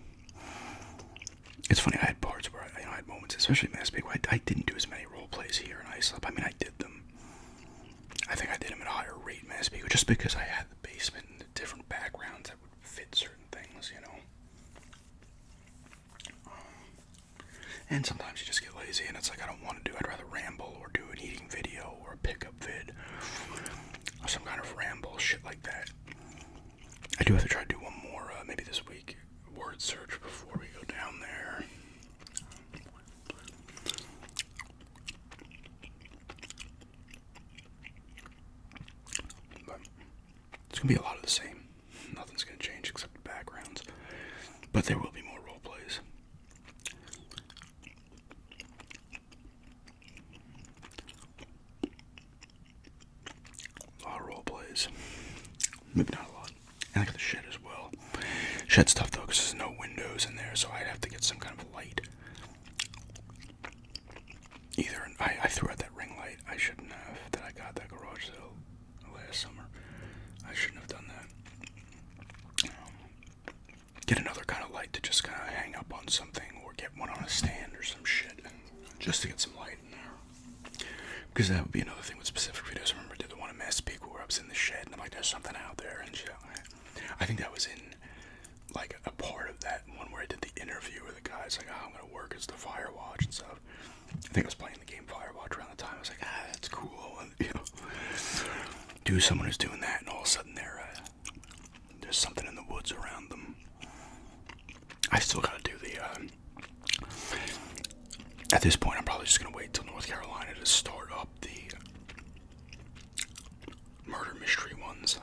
[SPEAKER 1] It's funny, I had parts where I had moments, especially in Mass where I didn't do as many role plays here in Islip. I mean, I did them. I think I did them at a higher rate in Mass just because I had the basement and the different backgrounds that would fit certain things, And sometimes you just get lazy and it's like, I don't want to do, I'd rather ramble or do an eating video or a pickup vid or some kind of ramble, shit like that. I do have to try to do one more, maybe this week, word search before we go down there. But it's going to be a lot of the same. Nothing's going to change except the backgrounds. But there will be more role plays. A lot of role plays. Maybe not a lot. And I got the shed as well. Shed stuff though, because there's no windows in there, so I'd have to get some kind of light. Either I threw out that ring light. I shouldn't have. That I got that garage sale last summer. I shouldn't have done that. Get another kind of light to just kind of hang up on something, or get one on a stand or some shit, just to get some light in there. Because that would be another thing with specific videos. I remember I did the one in Massapequa where I was in the shed, and I'm like, there's something out there, and shit. I think that was in like a part of that one where I did the interview where the guy's like, I'm gonna work as the Firewatch and stuff. I think I was playing the game Firewatch around the time. I was like, that's cool. And, do someone who's doing that, and all of a sudden there's something in the woods around them. I still gotta do the. At this point, I'm probably just gonna wait till North Carolina to start up the murder mystery ones.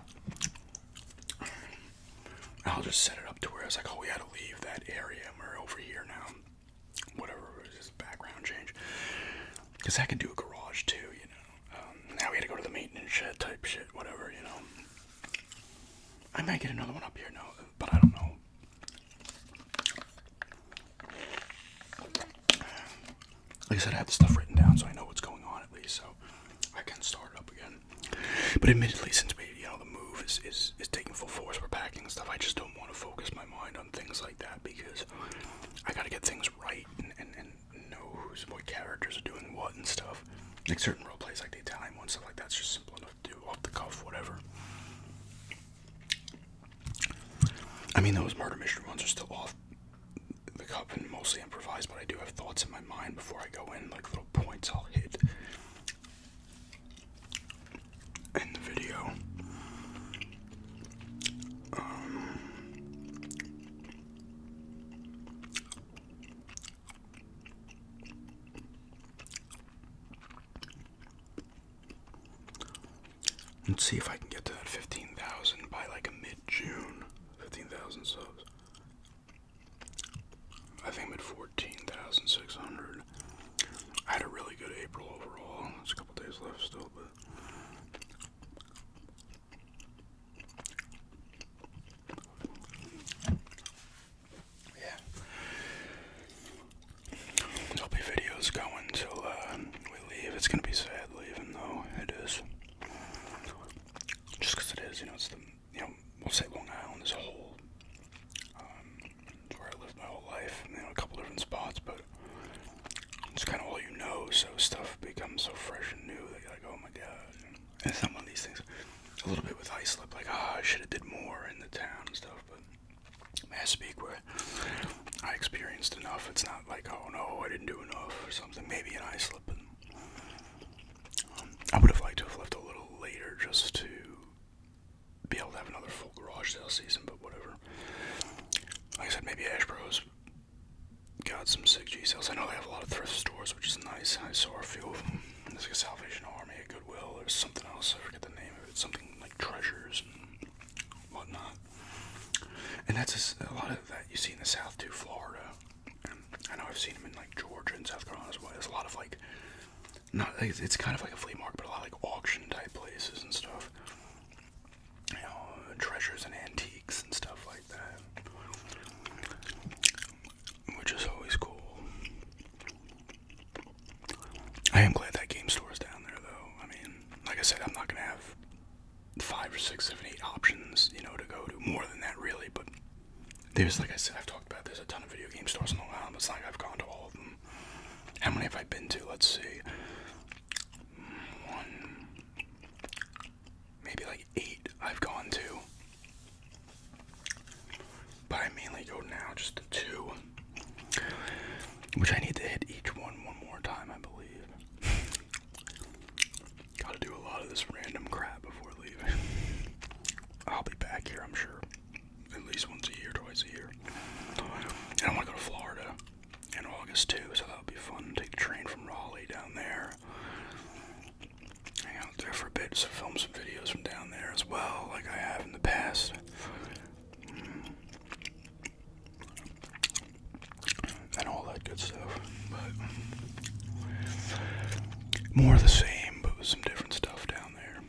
[SPEAKER 1] I'll of set it up to where it's like, oh, we had to leave that area and we're over here now. Whatever, just background change. Because I could do a garage too, you know. Now we had to go to the maintenance shed type shit, whatever, you know. I might get another one up here now, but I don't know. Like I said, I have the stuff written down so I know what's going on at least, so I can start it up again. But admittedly, since we, you know, the move is taking full force, we're packing and stuff, I just don't want to focus my mind on things like that because I gotta get things right and know what characters are doing what and stuff. Like certain role plays, like the Italian one, stuff like that's just simple enough to do, off the cuff, whatever. I mean, those murder mystery ones are still off the cuff and mostly improvised, but I do have thoughts in my mind before I go in, like little points I'll hit in the video. Let's see if I can get to that 15,000 by like a mid-June. 15,000 subs. I think I'm at 14,600. I had a really good April overall. There's a couple days left still, but yeah. There'll be videos going till we leave. It's gonna be sad leaving though. It is. Just because it is, you know, it's the, you know, we'll say Long Island as a whole. It's where I lived my whole life, you know, a couple different spots, but it's kind of all you know, so stuff becomes so fresh and new that you're like, oh my god. And it's not one of these things, a little bit with Islip, like, I should have did more in the town and stuff, but I have to speak where I experienced enough. It's not like, oh no, I didn't do enough or something, maybe in Islip, but I would have liked to have left a little later just to be able to have another full garage sale season, but whatever. Like I said, maybe Ash Bros got some sick G sales. I know they have a lot of thrift stores, which is nice. I saw a few of them. There's like a Salvation Army, a Goodwill, there's something else, I forget the name of it, something like Treasures and whatnot. And that's just, a lot of that you see in the South too, Florida. And I know I've seen them in like Georgia and South Carolina as well. There's a lot of like, not, it's kind of like a flea market, but a lot of like auction type places and stuff. You know, treasures and antiques and stuff like that, which is always cool. I am glad that game store is down there, though. I mean, like I said, I'm not gonna have 5 or 6, 7, 8 options, you know, to go to. More than that, really. But there's, like I said, I've talked about. There's a ton of video game stores in Long Island. It's not like I've gone to all of them. How many have I been to? Let's see. Maybe like 8 I've gone to. But I mainly go now just to 2. Which I need to hit each one more time, I believe. Gotta do a lot of this random crap before leaving. I'll be back here, I'm sure. At least once a year, twice a year. And I want to go to Florida in August too, so that'll be fun. Take the train from Raleigh down there. Hang out there for a bit, so film some videos from down there as well, like I have in the past. And all that good stuff. But more of the same, but with some different stuff down there.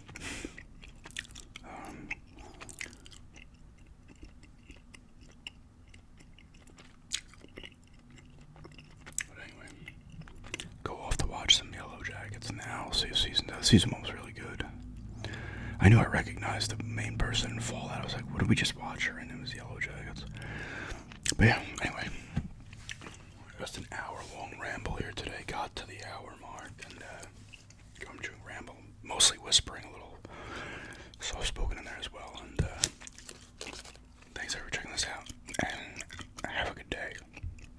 [SPEAKER 1] But anyway, go off to watch some Yellow Jackets now. See if season 1 was really good. I knew I recognized the main person in Fallout. I was like, what did we just watch her? And it was Yellow Jackets. But yeah, anyway. Just an hour-long ramble here today. Got to the hour mark.